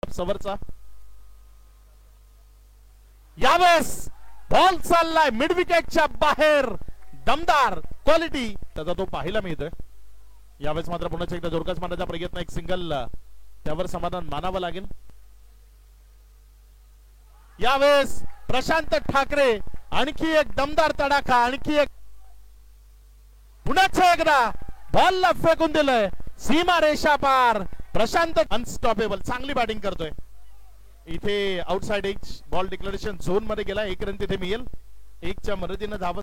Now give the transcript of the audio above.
सवरचा यावेळेस बॉल चाललाय मिड विकेटच्या बाहेर. दमदार क्वालिटी त्याचा तो पाहायला मिळतोय. यावेळेस मात्र पुन्हा एकदा जोरदार मारण्याचा प्रयत्न, एक सिंगल, त्यावर समाधान मानावं लागेल. यावेळेस प्रशांत ठाकरे आणखी एक दमदार तडाखा, आणखी एक, पुन्हा एकदा बॉलला फेकून दिलंय सीमा रेषा पार. प्रशांत अनस्टॉपेबल, चांगली बॅटिंग करतोय. इथे outside edge ball declaration zone मध्ये गेला. एक रन तिथे मिळेल. एकच्या मदतीने धावत